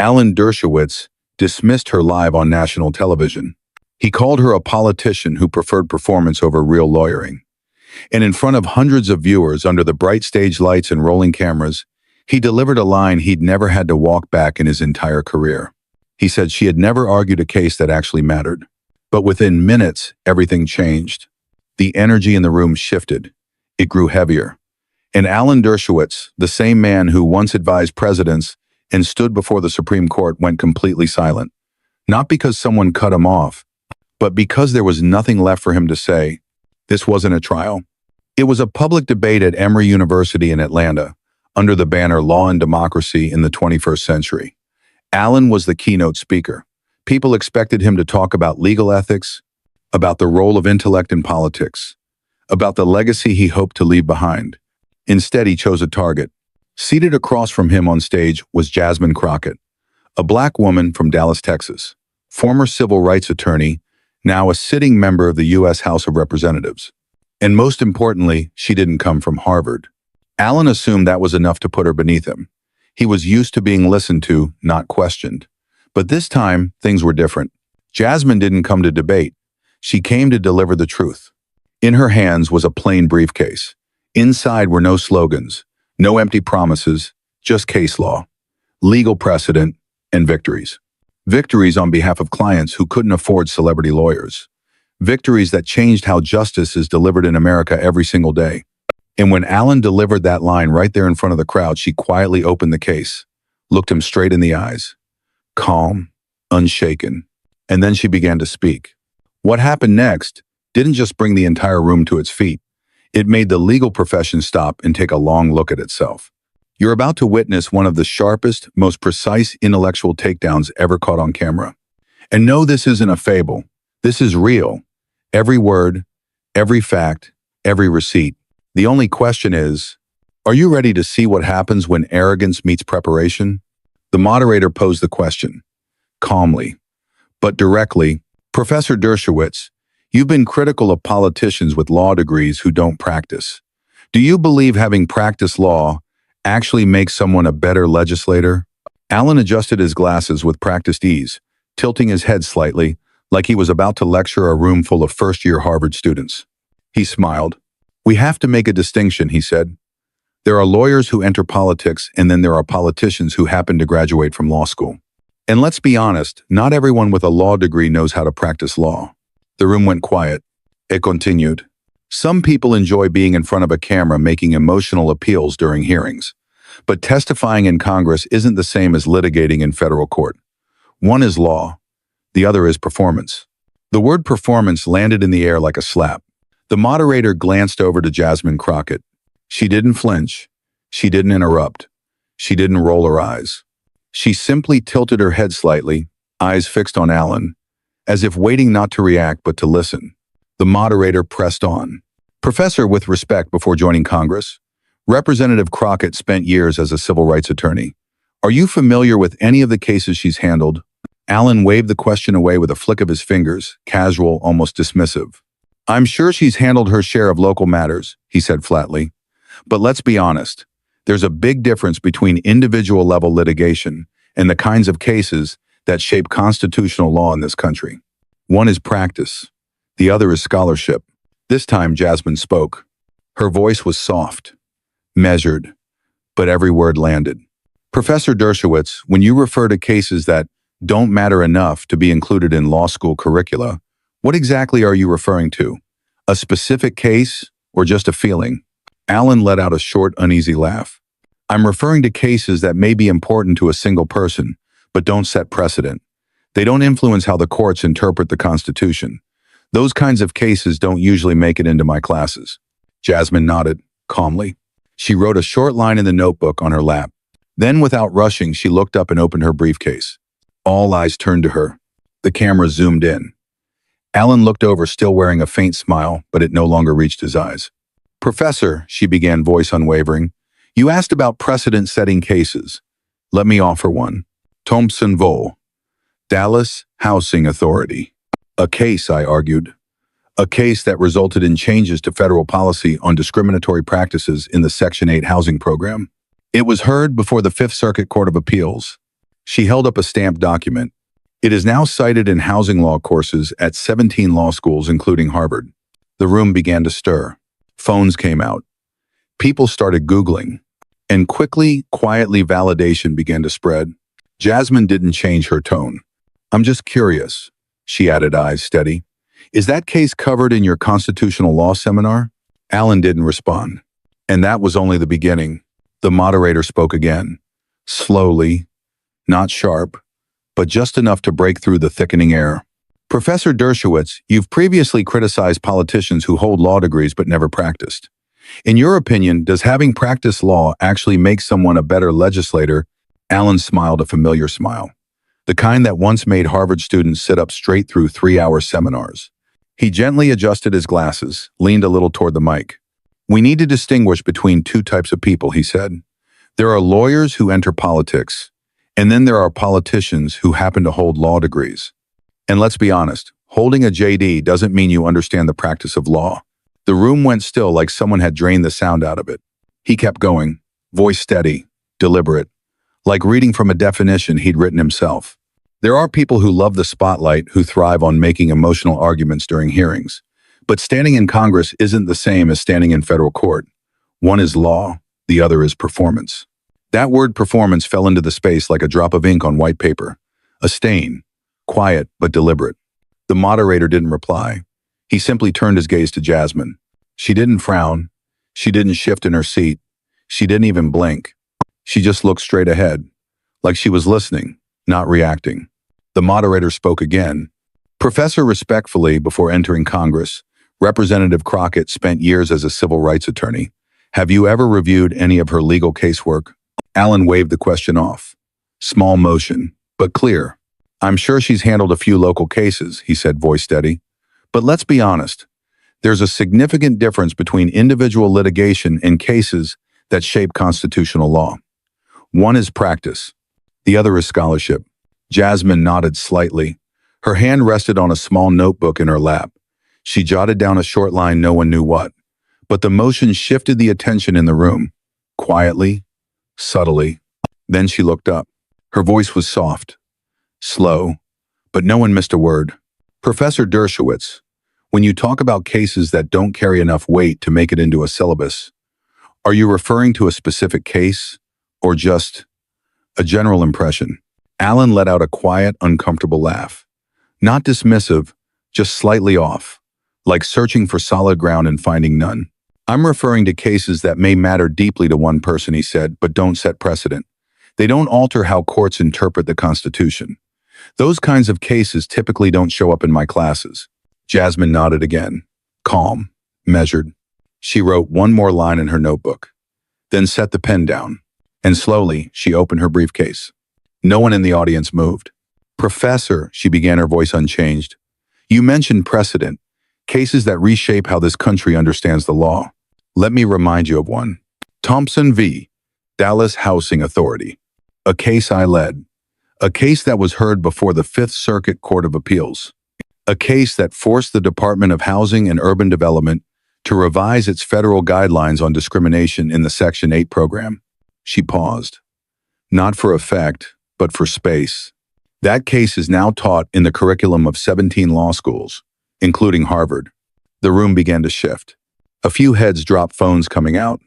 Alan Dershowitz dismissed her live on national television. He called her a politician who preferred performance over real lawyering. And in front of hundreds of viewers under the bright stage lights and rolling cameras, he delivered a line he'd never had to walk back in his entire career. He said she had never argued a case that actually mattered. But within minutes, everything changed. The energy in the room shifted. It grew heavier. And Alan Dershowitz, the same man who once advised presidents and stood before the Supreme Court, went completely silent. Not because someone cut him off, but because there was nothing left for him to say. This wasn't a trial. It was a public debate at Emory University in Atlanta, under the banner Law and Democracy in the 21st Century. Alan was the keynote speaker. People expected him to talk about legal ethics, about the role of intellect in politics, about the legacy he hoped to leave behind. Instead, he chose a target. Seated across from him on stage was Jasmine Crockett, a black woman from Dallas, Texas, former civil rights attorney, now a sitting member of the U.S. House of Representatives. And most importantly, she didn't come from Harvard. Alan assumed that was enough to put her beneath him. He was used to being listened to, not questioned. But this time, things were different. Jasmine didn't come to debate. She came to deliver the truth. In her hands was a plain briefcase. Inside were no slogans, no empty promises, just case law, legal precedent, and victories. Victories on behalf of clients who couldn't afford celebrity lawyers. Victories that changed how justice is delivered in America every single day. And when Alan delivered that line right there in front of the crowd, she quietly opened the case, looked him straight in the eyes, calm, unshaken, and then she began to speak. What happened next didn't just bring the entire room to its feet. It made the legal profession stop and take a long look at itself. You're about to witness one of the sharpest, most precise intellectual takedowns ever caught on camera. And no, this isn't a fable. This is real. Every word, every fact, every receipt. The only question is, are you ready to see what happens when arrogance meets preparation? The moderator posed the question, calmly, but directly. Professor Dershowitz, you've been critical of politicians with law degrees who don't practice. Do you believe having practiced law actually makes someone a better legislator? Alan adjusted his glasses with practiced ease, tilting his head slightly, like he was about to lecture a room full of first-year Harvard students. He smiled. We have to make a distinction, he said. There are lawyers who enter politics, and then there are politicians who happen to graduate from law school. And let's be honest, not everyone with a law degree knows how to practice law. The room went quiet. It continued. Some people enjoy being in front of a camera making emotional appeals during hearings. But testifying in Congress isn't the same as litigating in federal court. One is law. The other is performance. The word performance landed in the air like a slap. The moderator glanced over to Jasmine Crockett. She didn't flinch. She didn't interrupt. She didn't roll her eyes. She simply tilted her head slightly, eyes fixed on Alan, as if waiting not to react but to listen. The moderator pressed on. Professor, with respect before joining Congress, Representative Crockett spent years as a civil rights attorney. Are you familiar with any of the cases she's handled? Alan waved the question away with a flick of his fingers, casual, almost dismissive. I'm sure she's handled her share of local matters, he said flatly. But let's be honest. There's a big difference between individual-level litigation and the kinds of cases that shape constitutional law in this country. One is practice. The other is scholarship. This time, Jasmine spoke. Her voice was soft, measured, but every word landed. Professor Dershowitz, when you refer to cases that don't matter enough to be included in law school curricula, what exactly are you referring to? A specific case or just a feeling? Alan let out a short, uneasy laugh. I'm referring to cases that may be important to a single person, but don't set precedent. They don't influence how the courts interpret the Constitution. Those kinds of cases don't usually make it into my classes. Jasmine nodded, calmly. She wrote a short line in the notebook on her lap. Then, without rushing, she looked up and opened her briefcase. All eyes turned to her. The camera zoomed in. Alan looked over, still wearing a faint smile, but it no longer reached his eyes. Professor, she began, voice unwavering, you asked about precedent-setting cases. Let me offer one. Thompson Vole, Dallas Housing Authority. A case, I argued. A case that resulted in changes to federal policy on discriminatory practices in the Section 8 housing program. It was heard before the Fifth Circuit Court of Appeals. She held up a stamped document. It is now cited in housing law courses at 17 law schools, including Harvard. The room began to stir. Phones came out. People started Googling. And quickly, quietly, validation began to spread. Jasmine didn't change her tone. I'm just curious, she added, eyes steady. Is that case covered in your constitutional law seminar? Alan didn't respond. And that was only the beginning. The moderator spoke again. Slowly, not sharp, but just enough to break through the thickening air. Professor Dershowitz, you've previously criticized politicians who hold law degrees but never practiced. In your opinion, does having practiced law actually make someone a better legislator? Alan smiled a familiar smile, the kind that once made Harvard students sit up straight through 3-hour seminars. He gently adjusted his glasses, leaned a little toward the mic. We need to distinguish between two types of people, he said. There are lawyers who enter politics, and then there are politicians who happen to hold law degrees. And let's be honest, holding a JD doesn't mean you understand the practice of law. The room went still, like someone had drained the sound out of it. He kept going, voice steady, deliberate, like reading from a definition he'd written himself. There are people who love the spotlight, who thrive on making emotional arguments during hearings. But standing in Congress isn't the same as standing in federal court. One is law, the other is performance. That word performance fell into the space like a drop of ink on white paper. A stain, quiet but deliberate. The moderator didn't reply. He simply turned his gaze to Jasmine. She didn't frown. She didn't shift in her seat. She didn't even blink. She just looked straight ahead, like she was listening, not reacting. The moderator spoke again. Professor, respectfully, before entering Congress, Representative Crockett spent years as a civil rights attorney. Have you ever reviewed any of her legal casework? Alan waved the question off. Small motion, but clear. I'm sure she's handled a few local cases, he said, voice steady. But let's be honest. There's a significant difference between individual litigation and cases that shape constitutional law. One is practice. The other is scholarship. Jasmine nodded slightly. Her hand rested on a small notebook in her lap. She jotted down a short line, no one knew what. But the motion shifted the attention in the room. Quietly, subtly. Then she looked up. Her voice was soft, slow, but no one missed a word. Professor Dershowitz, when you talk about cases that don't carry enough weight to make it into a syllabus, are you referring to a specific case or just a general impression? Alan let out a quiet, uncomfortable laugh. Not dismissive, just slightly off, like searching for solid ground and finding none. I'm referring to cases that may matter deeply to one person, he said, but don't set precedent. They don't alter how courts interpret the Constitution. Those kinds of cases typically don't show up in my classes. Jasmine nodded again, calm, measured. She wrote one more line in her notebook, then set the pen down, and slowly she opened her briefcase. No one in the audience moved. Professor, she began, her voice unchanged. You mentioned precedent, cases that reshape how this country understands the law. Let me remind you of one. Thompson v. Dallas Housing Authority. A case I led. A case that was heard before the Fifth Circuit Court of Appeals. A case that forced the Department of Housing and Urban Development to revise its federal guidelines on discrimination in the Section 8 program. She paused. Not for effect, but for space. That case is now taught in the curriculum of 17 law schools, including Harvard. The room began to shift. A few heads dropped, phones coming out,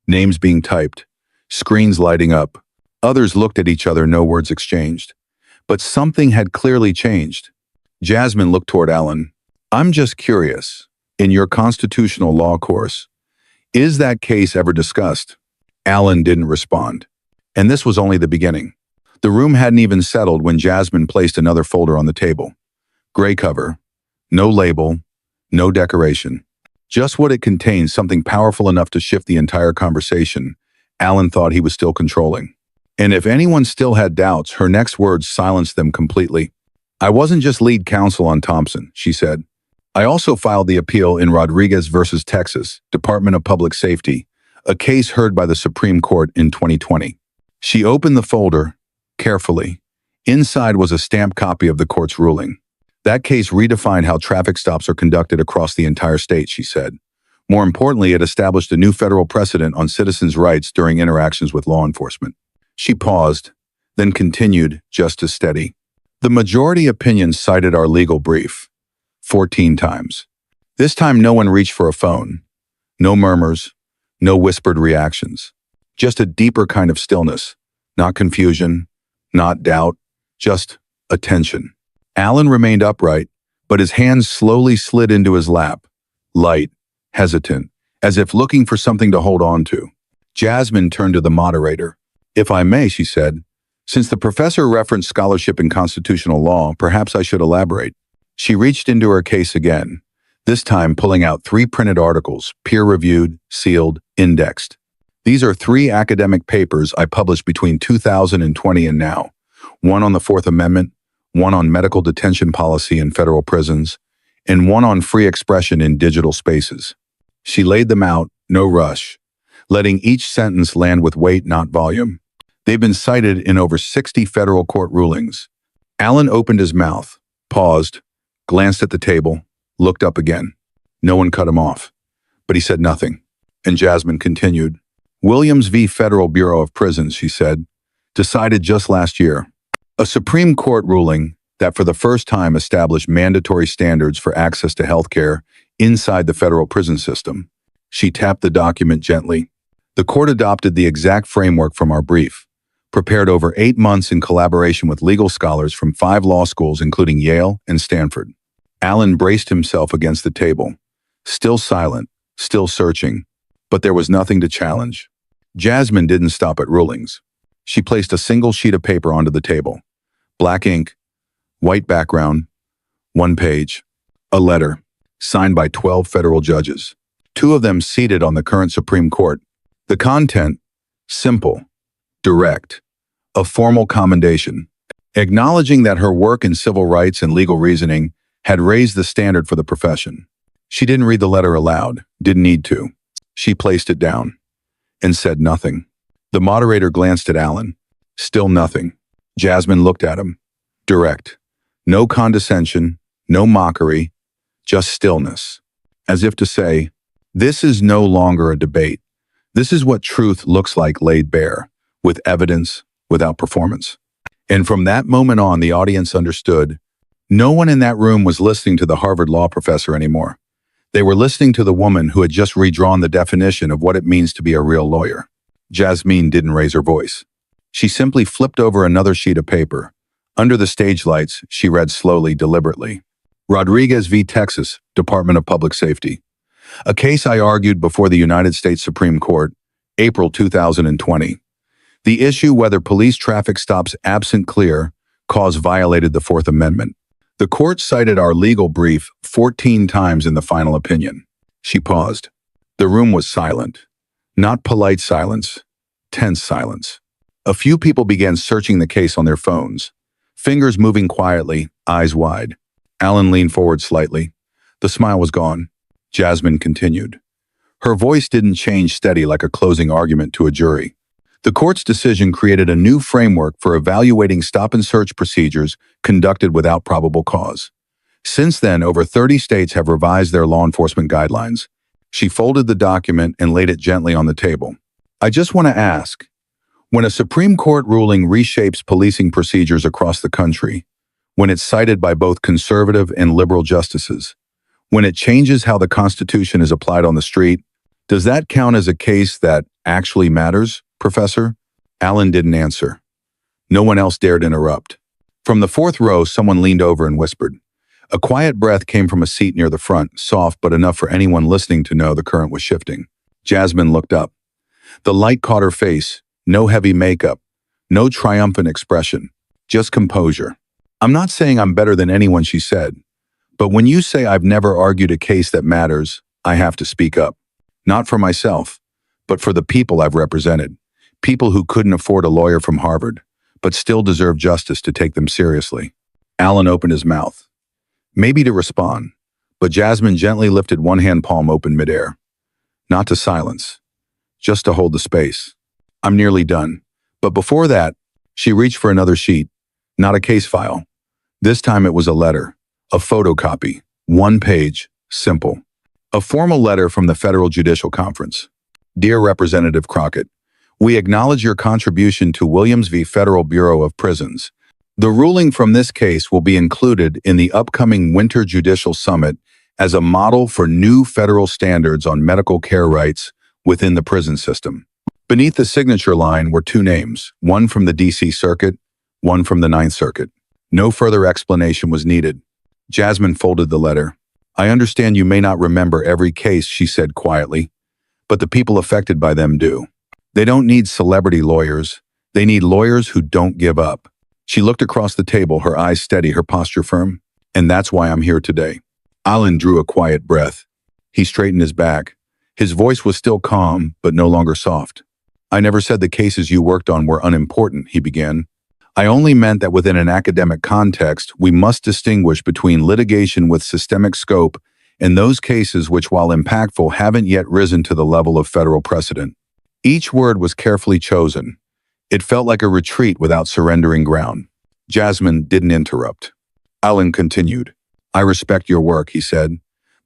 names being typed, screens lighting up. Others looked at each other, no words exchanged. But something had clearly changed. Jasmine looked toward Alan. I'm just curious, in your constitutional law course, is that case ever discussed? Alan didn't respond. And this was only the beginning. The room hadn't even settled when Jasmine placed another folder on the table. Gray cover, no label, no decoration. Just what it contained, something powerful enough to shift the entire conversation. Alan thought he was still controlling. And if anyone still had doubts, her next words silenced them completely. I wasn't just lead counsel on Thompson, she said. I also filed the appeal in Rodriguez versus Texas, Department of Public Safety, a case heard by the Supreme Court in 2020. She opened the folder, carefully. Inside was a stamped copy of the court's ruling. That case redefined how traffic stops are conducted across the entire state, she said. More importantly, it established a new federal precedent on citizens' rights during interactions with law enforcement. She paused, then continued just as steady. The majority opinion cited our legal brief 14 times. This time no one reached for a phone. No murmurs, no whispered reactions. Just a deeper kind of stillness. Not confusion, not doubt, just attention. Alan remained upright, but his hands slowly slid into his lap, light, hesitant, as if looking for something to hold on to. Jasmine turned to the moderator. "If I may," she said, "since the professor referenced scholarship in constitutional law, perhaps I should elaborate." She reached into her case again, this time pulling out 3 printed articles, peer-reviewed, sealed, indexed. "These are 3 academic papers I published between 2020 and now. One on the Fourth Amendment, one on medical detention policy in federal prisons, and one on free expression in digital spaces." She laid them out, no rush, letting each sentence land with weight, not volume. They've been cited in over 60 federal court rulings. Alan opened his mouth, paused, glanced at the table, looked up again. No one cut him off, but he said nothing. And Jasmine continued. "Williams v. Federal Bureau of Prisons," she said, "decided just last year. A Supreme Court ruling that for the first time established mandatory standards for access to health care inside the federal prison system." She tapped the document gently. "The court adopted the exact framework from our brief, prepared over 8 months in collaboration with legal scholars from 5 law schools, including Yale and Stanford." Alan braced himself against the table, still silent, still searching, but there was nothing to challenge. Jasmine didn't stop at rulings. She placed a single sheet of paper onto the table. Black ink, white background, 1 page, a letter, signed by 12 federal judges, 2 of them seated on the current Supreme Court. The content, simple, direct, a formal commendation, acknowledging that her work in civil rights and legal reasoning had raised the standard for the profession. She didn't read the letter aloud, didn't need to. She placed it down and said nothing. The moderator glanced at Alan. Still nothing. Jasmine looked at him. Direct. No condescension, no mockery, just stillness. As if to say, this is no longer a debate. This is what truth looks like laid bare, with evidence, without performance. And from that moment on, the audience understood. No one in that room was listening to the Harvard law professor anymore. They were listening to the woman who had just redrawn the definition of what it means to be a real lawyer. Jasmine didn't raise her voice. She simply flipped over another sheet of paper. Under the stage lights, she read slowly, deliberately. "Rodriguez v. Texas, Department of Public Safety. A case I argued before the United States Supreme Court, April 2020. The issue whether police traffic stops absent clear cause violated the Fourth Amendment. The court cited our legal brief 14 times in the final opinion." She paused. The room was silent. Not polite silence, tense silence. A few people began searching the case on their phones, fingers moving quietly, eyes wide. Alan leaned forward slightly. The smile was gone. Jasmine continued. Her voice didn't change, steady like a closing argument to a jury. The court's decision created a new framework for evaluating stop-and-search procedures conducted without probable cause. Since then, over 30 states have revised their law enforcement guidelines. She folded the document and laid it gently on the table. "I just want to ask, when a Supreme Court ruling reshapes policing procedures across the country, when it's cited by both conservative and liberal justices, when it changes how the Constitution is applied on the street, does that count as a case that actually matters, Professor?" Alan didn't answer. No one else dared interrupt. From the 4th row, someone leaned over and whispered. A quiet breath came from a seat near the front, soft but enough for anyone listening to know the current was shifting. Jasmine looked up. The light caught her face, no heavy makeup, no triumphant expression, just composure. "I'm not saying I'm better than anyone," she said, "but when you say I've never argued a case that matters, I have to speak up. Not for myself, but for the people I've represented. People who couldn't afford a lawyer from Harvard, but still deserve justice to take them seriously." Alan opened his mouth, maybe to respond, but Jasmine gently lifted one hand palm open midair. Not to silence, just to hold the space. "I'm nearly done." But before that, she reached for another sheet, not a case file. This time it was a letter, a photocopy, 1 page, simple. A formal letter from the Federal Judicial Conference. "Dear Representative Crockett, We acknowledge your contribution to Williams v. Federal Bureau of Prisons. The ruling from this case will be included in the upcoming Winter Judicial Summit as a model for new federal standards on medical care rights within the prison system. Beneath the signature line were two names, one from the D.C. Circuit, one from the Ninth Circuit. No further explanation was needed. Jasmine folded the letter. I understand you may not remember every case, she said quietly, but the people affected by them do. They don't need celebrity lawyers. They need lawyers who don't give up. She looked across the table, her eyes steady, her posture firm. And that's why I'm here today. Alan drew a quiet breath. He straightened his back. His voice was still calm, but no longer soft. I never said the cases you worked on were unimportant, he began. I only meant that within an academic context, we must distinguish between litigation with systemic scope and those cases which, while impactful, haven't yet risen to the level of federal precedent. Each word was carefully chosen. It felt like a retreat without surrendering ground. Jasmine didn't interrupt. Alan continued. I respect your work, he said,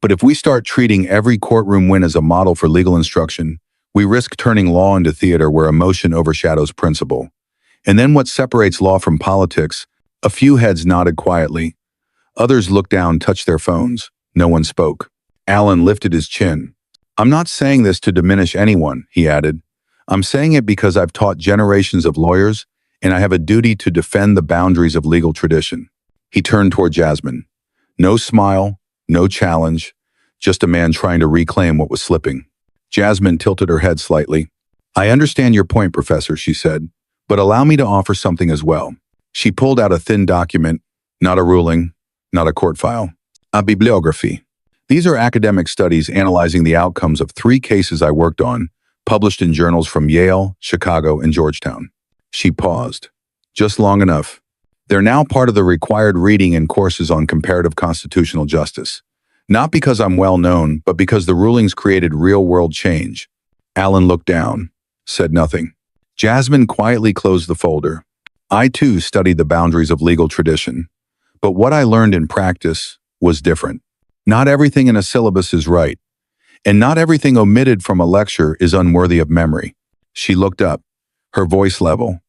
but if we start treating every courtroom win as a model for legal instruction, we risk turning law into theater where emotion overshadows principle. And then what separates law from politics? A few heads nodded quietly. Others looked down, touched their phones. No one spoke. Alan lifted his chin. I'm not saying this to diminish anyone, he added. I'm saying it because I've taught generations of lawyers, and I have a duty to defend the boundaries of legal tradition. He turned toward Jasmine. No smile, no challenge, just a man trying to reclaim what was slipping. Jasmine tilted her head slightly. I understand your point, Professor, she said, but allow me to offer something as well. She pulled out a thin document, not a ruling, not a court file, a bibliography. These are academic studies analyzing the outcomes of 3 cases I worked on, published in journals from Yale, Chicago, and Georgetown. She paused. Just long enough. They're now part of the required reading in courses on comparative constitutional justice. Not because I'm well known, but because the rulings created real-world change. Alan looked down, said nothing. Jasmine quietly closed the folder. I too studied the boundaries of legal tradition, but what I learned in practice was different. Not everything in a syllabus is right, and not everything omitted from a lecture is unworthy of memory. She looked up, her voice level.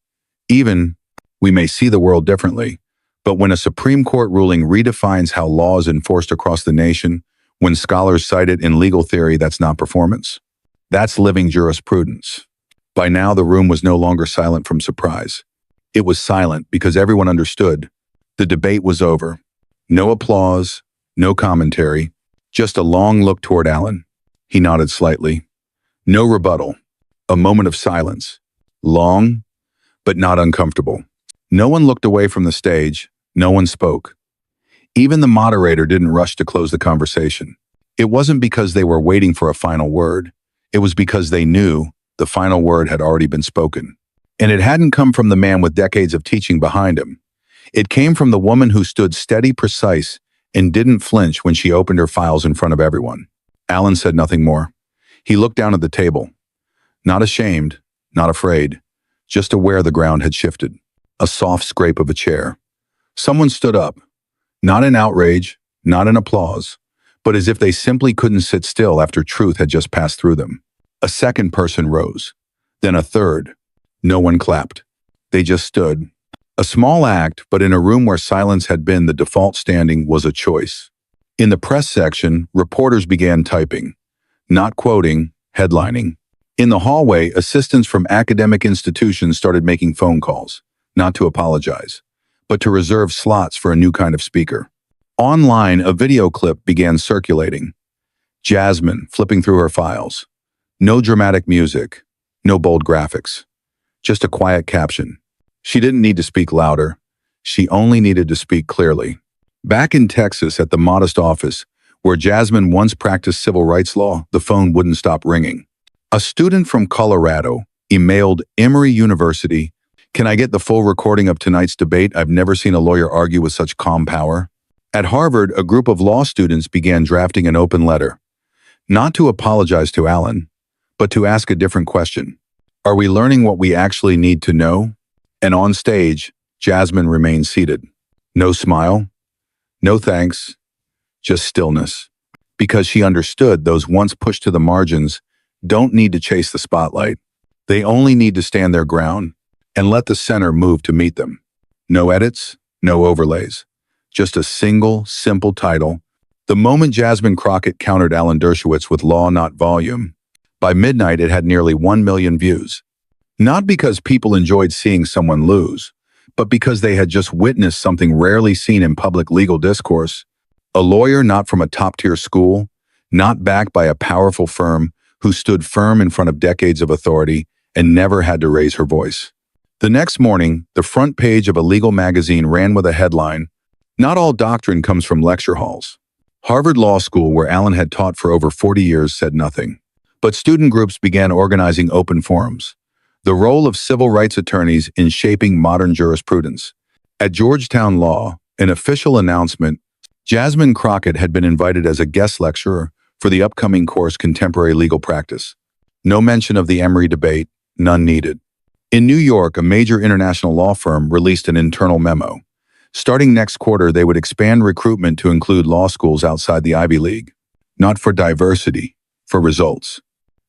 Even, we may see the world differently, but when a Supreme Court ruling redefines how law is enforced across the nation, when scholars cite it in legal theory, that's not performance. That's living jurisprudence. By now, the room was no longer silent from surprise. It was silent because everyone understood. The debate was over. No applause, no commentary, just a long look toward Alan. He nodded slightly. No rebuttal. A moment of silence. Long, but not uncomfortable. No one looked away from the stage. No one spoke. Even the moderator didn't rush to close the conversation. It wasn't because they were waiting for a final word. It was because they knew the final word had already been spoken. And it hadn't come from the man with decades of teaching behind him. It came from the woman who stood steady, precise, and didn't flinch when she opened her files in front of everyone. Alan said nothing more. He looked down at the table. Not ashamed, not afraid, just aware the ground had shifted. A soft scrape of a chair. Someone stood up. Not in outrage, not in applause, but as if they simply couldn't sit still after truth had just passed through them. A second person rose. Then a third. No one clapped. They just stood. A small act, but in a room where silence had been the default standing was a choice. In the press section, reporters began typing. Not quoting, headlining. In the hallway, assistants from academic institutions started making phone calls, not to apologize, but to reserve slots for a new kind of speaker. Online, a video clip began circulating. Jasmine flipping through her files. No dramatic music, no bold graphics, just a quiet caption. She didn't need to speak louder. She only needed to speak clearly. Back in Texas at the modest office, where Jasmine once practiced civil rights law, the phone wouldn't stop ringing. A student from Colorado emailed Emory University, "Can I get the full recording of tonight's debate? I've never seen a lawyer argue with such calm power." At Harvard, a group of law students began drafting an open letter, not to apologize to Alan, but to ask a different question. Are we learning what we actually need to know? And on stage, Jasmine remained seated. No smile, no thanks, just stillness. Because she understood those once pushed to the margins don't need to chase the spotlight. They only need to stand their ground and let the center move to meet them. No edits, no overlays. Just a single, simple title. The moment Jasmine Crockett countered Alan Dershowitz with Law Not Volume, by midnight it had nearly 1 million views. Not because people enjoyed seeing someone lose, but because they had just witnessed something rarely seen in public legal discourse. A lawyer not from a top-tier school, not backed by a powerful firm, who stood firm in front of decades of authority and never had to raise her voice. The next morning, the front page of a legal magazine ran with a headline, "Not all doctrine comes from lecture halls." Harvard Law School, where Alan had taught for over 40 years, said nothing. But student groups began organizing open forums. The role of civil rights attorneys in shaping modern jurisprudence. At Georgetown Law, an official announcement, Jasmine Crockett had been invited as a guest lecturer for the upcoming course Contemporary Legal Practice. No mention of the Emory debate, none needed. In New York, a major international law firm released an internal memo. Starting next quarter, they would expand recruitment to include law schools outside the Ivy League. Not for diversity, for results.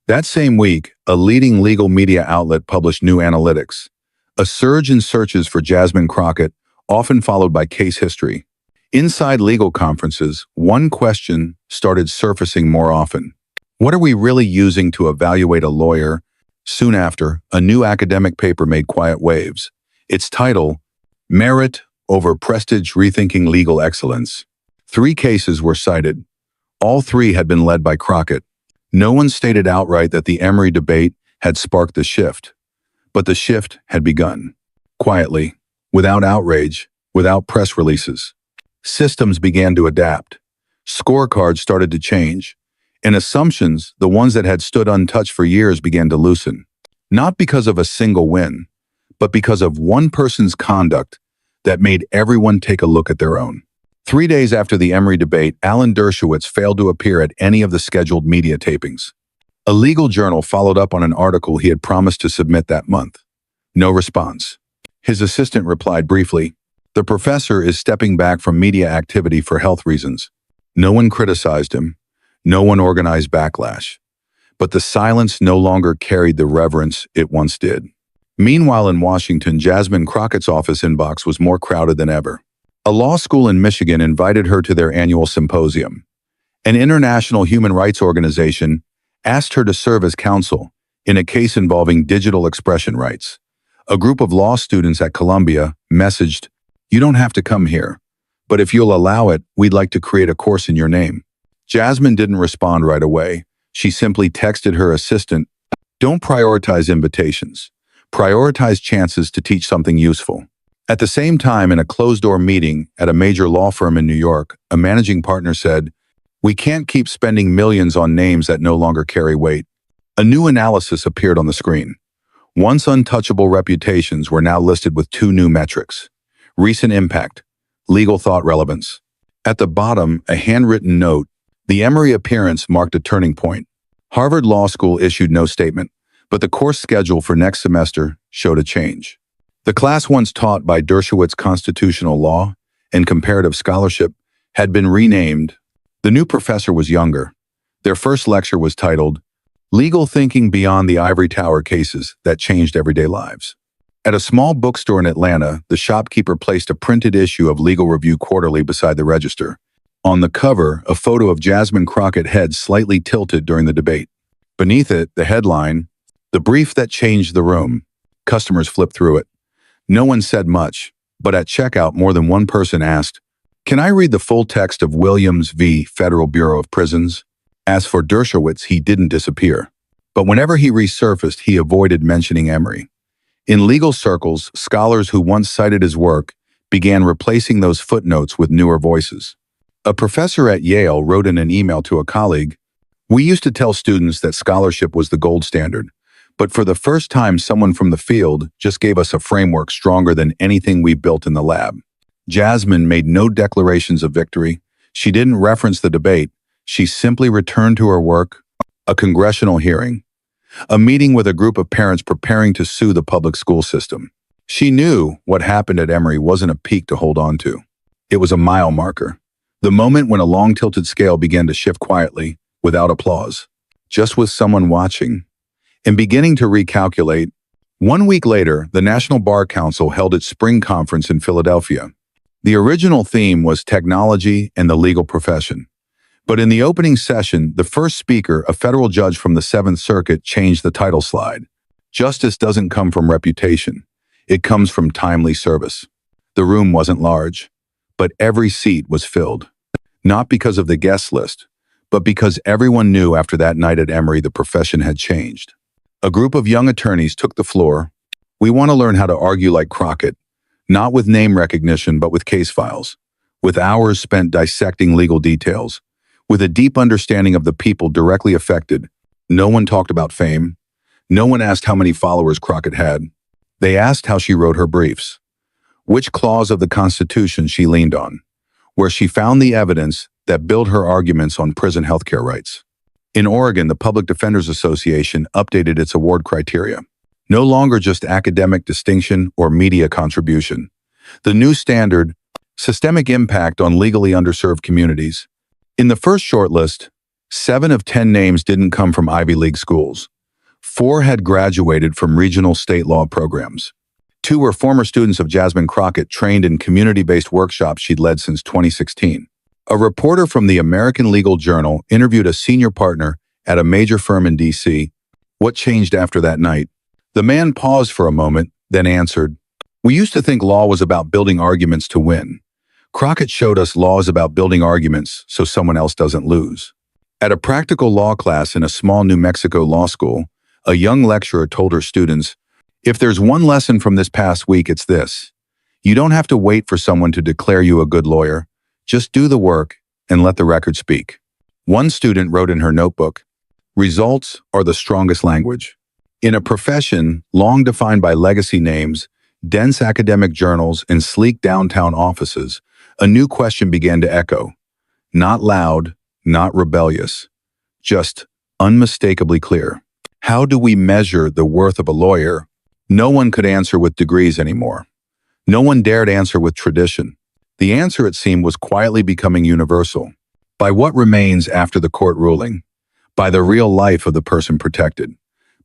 That same week, a leading legal media outlet published new analytics. A surge in searches for Jasmine Crockett, often followed by case history. Inside legal conferences, one question started surfacing more often. What are we really using to evaluate a lawyer? Soon after, a new academic paper made quiet waves. Its title, Merit over Prestige Rethinking Legal Excellence. 3 cases were cited. All 3 had been led by Crockett. No one stated outright that the Emory debate had sparked the shift. But the shift had begun. Quietly, without outrage, without press releases. Systems began to adapt. Scorecards started to change. And assumptions, the ones that had stood untouched for years, began to loosen. Not because of a single win, but because of one person's conduct that made everyone take a look at their own. 3 days after the Emory debate, Alan Dershowitz failed to appear at any of the scheduled media tapings. A legal journal followed up on an article he had promised to submit that month. No response. His assistant replied briefly, "The professor is stepping back from media activity for health reasons." No one criticized him. No one organized backlash. But the silence no longer carried the reverence it once did. Meanwhile, in Washington, Jasmine Crockett's office inbox was more crowded than ever. A law school in Michigan invited her to their annual symposium. An international human rights organization asked her to serve as counsel in a case involving digital expression rights. A group of law students at Columbia messaged, "You don't have to come here, but if you'll allow it, we'd like to create a course in your name." Jasmine didn't respond right away. She simply texted her assistant, "Don't prioritize invitations. Prioritize chances to teach something useful." At the same time, in a closed-door meeting at a major law firm in New York, a managing partner said, "We can't keep spending millions on names that no longer carry weight." A new analysis appeared on the screen. Once untouchable reputations were now listed with 2 new metrics: recent impact, legal thought relevance. At the bottom, a handwritten note, "The Emory appearance marked a turning point." Harvard Law School issued no statement, but the course schedule for next semester showed a change. The class once taught by Dershowitz Constitutional Law and Comparative Scholarship had been renamed. The new professor was younger. Their first lecture was titled, "Legal Thinking Beyond the Ivory Tower Cases That Changed Everyday Lives." At a small bookstore in Atlanta, the shopkeeper placed a printed issue of Legal Review Quarterly beside the register. On the cover, a photo of Jasmine Crockett head slightly tilted during the debate. Beneath it, the headline, "The Brief That Changed the Room." Customers flipped through it. No one said much, but at checkout more than one person asked, "Can I read the full text of Williams v. Federal Bureau of Prisons?" As for Dershowitz, he didn't disappear. But whenever he resurfaced, he avoided mentioning Emory. In legal circles, scholars who once cited his work began replacing those footnotes with newer voices. A professor at Yale wrote in an email to a colleague, "We used to tell students that scholarship was the gold standard. But for the first time, someone from the field just gave us a framework stronger than anything we built in the lab." Jasmine made no declarations of victory. She didn't reference the debate. She simply returned to her work, a congressional hearing, a meeting with a group of parents preparing to sue the public school system. She knew what happened at Emory wasn't a peak to hold on to. It was a mile marker. The moment when a long-tilted scale began to shift quietly, without applause, just with someone watching. and beginning to recalculate. 1 week later, the National Bar Council held its spring conference in Philadelphia. The original theme was technology and the legal profession. But in the opening session, the first speaker, a federal judge from the Seventh Circuit, changed the title slide. Justice doesn't come from reputation. It comes from timely service. The room wasn't large, but every seat was filled. Not because of the guest list, but because everyone knew after that night at Emory the profession had changed. A group of young attorneys took the floor. We want to learn how to argue like Crockett, not with name recognition, but with case files, with hours spent dissecting legal details, with a deep understanding of the people directly affected. No one talked about fame. No one asked how many followers Crockett had. They asked how she wrote her briefs, which clause of the Constitution she leaned on, where she found the evidence that built her arguments on prison healthcare rights. In Oregon, the Public Defenders Association updated its award criteria. No longer just academic distinction or media contribution. The new standard, systemic impact on legally underserved communities. In the first shortlist, 7 of 10 names didn't come from Ivy League schools. 4 had graduated from regional state law programs. 2 were former students of Jasmine Crockett, trained in community-based workshops she'd led since 2016. A reporter from the American Legal Journal interviewed a senior partner at a major firm in D.C. What changed after that night? The man paused for a moment, then answered, "We used to think law was about building arguments to win. Crockett showed us law is about building arguments so someone else doesn't lose." At a practical law class in a small New Mexico law school, a young lecturer told her students, "If there's one lesson from this past week, it's this. You don't have to wait for someone to declare you a good lawyer. Just do the work and let the record speak." One student wrote in her notebook, "Results are the strongest language." In a profession long defined by legacy names, dense academic journals, and sleek downtown offices, a new question began to echo. Not loud, not rebellious, just unmistakably clear. How do we measure the worth of a lawyer? No one could answer with degrees anymore. No one dared answer with tradition. The answer, it seemed, was quietly becoming universal. By what remains after the court ruling? By the real life of the person protected.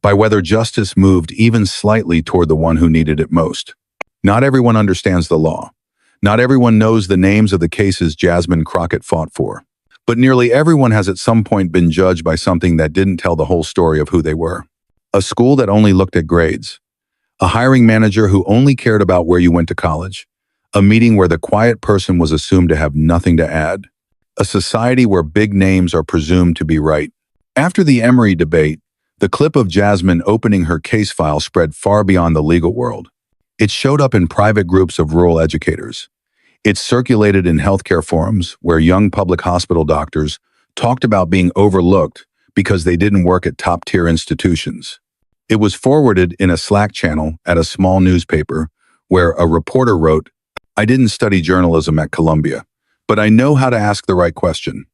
By whether justice moved even slightly toward the one who needed it most. Not everyone understands the law. Not everyone knows the names of the cases Jasmine Crockett fought for. But nearly everyone has at some point been judged by something that didn't tell the whole story of who they were. A school that only looked at grades. A hiring manager who only cared about where you went to college. A meeting where the quiet person was assumed to have nothing to add. A society where big names are presumed to be right. After the Emory debate, the clip of Jasmine opening her case file spread far beyond the legal world. It showed up in private groups of rural educators. It circulated in healthcare forums where young public hospital doctors talked about being overlooked because they didn't work at top-tier institutions. It was forwarded in a Slack channel at a small newspaper where a reporter wrote, "I didn't study journalism at Columbia, but I know how to ask the right question."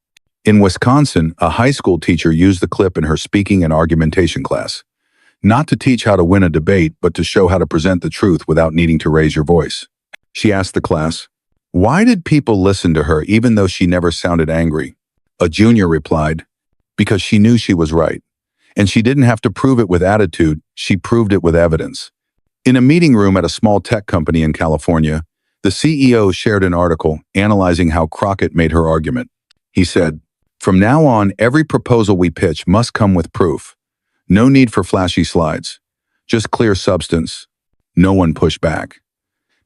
In Wisconsin, a high school teacher used the clip in her speaking and argumentation class, not to teach how to win a debate, but to show how to present the truth without needing to raise your voice. She asked the class, "Why did people listen to her even though she never sounded angry?" A junior replied, "Because she knew she was right. And she didn't have to prove it with attitude, she proved it with evidence." In a meeting room at a small tech company in California, the CEO shared an article analyzing how Crockett made her argument. He said, "From now on, every proposal we pitch must come with proof. No need for flashy slides. Just clear substance." No one pushed back.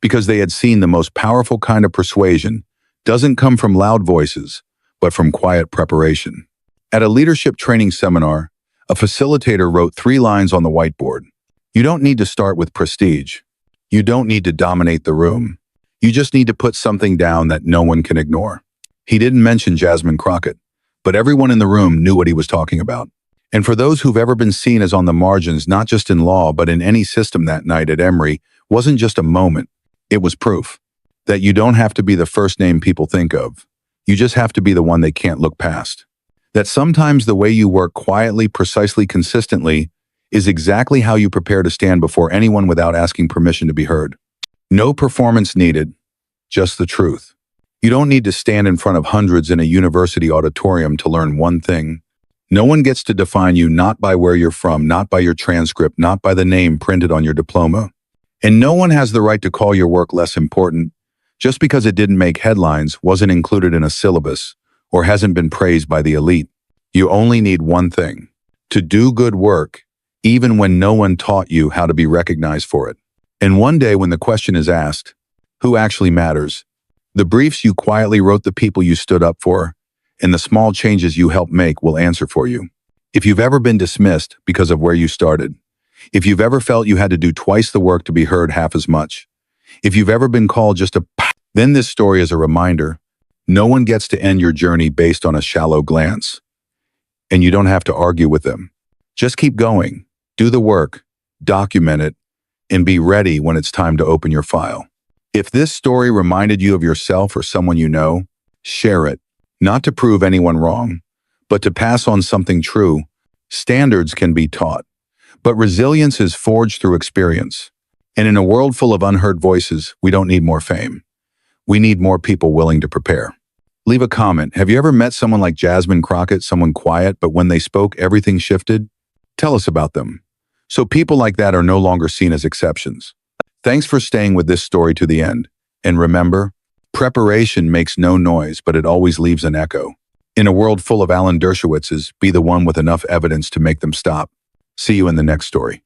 Because they had seen the most powerful kind of persuasion doesn't come from loud voices, but from quiet preparation. At a leadership training seminar, a facilitator wrote 3 lines on the whiteboard. You don't need to start with prestige. You don't need to dominate the room. You just need to put something down that no one can ignore. He didn't mention Jasmine Crockett, but everyone in the room knew what he was talking about. And for those who've ever been seen as on the margins, not just in law, but in any system, that night at Emory wasn't just a moment. It was proof that you don't have to be the first name people think of. You just have to be the one they can't look past. That sometimes the way you work quietly, precisely, consistently is exactly how you prepare to stand before anyone without asking permission to be heard. No performance needed, just the truth. You don't need to stand in front of hundreds in a university auditorium to learn one thing. No one gets to define you not by where you're from, not by your transcript, not by the name printed on your diploma. And no one has the right to call your work less important just because it didn't make headlines, wasn't included in a syllabus, or hasn't been praised by the elite. You only need one thing: to do good work, even when no one taught you how to be recognized for it. And one day when the question is asked, who actually matters? The briefs you quietly wrote, the people you stood up for, and the small changes you helped make will answer for you. If you've ever been dismissed because of where you started, if you've ever felt you had to do twice the work to be heard half as much, if you've ever been called just a then this story is a reminder: no one gets to end your journey based on a shallow glance. And you don't have to argue with them. Just keep going, do the work, document it, and be ready when it's time to open your file. If this story reminded you of yourself or someone you know, share it, not to prove anyone wrong, but to pass on something true. Standards can be taught, but resilience is forged through experience. And in a world full of unheard voices, we don't need more fame. We need more people willing to prepare. Leave a comment. Have you ever met someone like Jasmine Crockett, someone quiet, but when they spoke, everything shifted? Tell us about them, so people like that are no longer seen as exceptions. Thanks for staying with this story to the end. And remember, preparation makes no noise, but it always leaves an echo. In a world full of Alan Dershowitzes, be the one with enough evidence to make them stop. See you in the next story.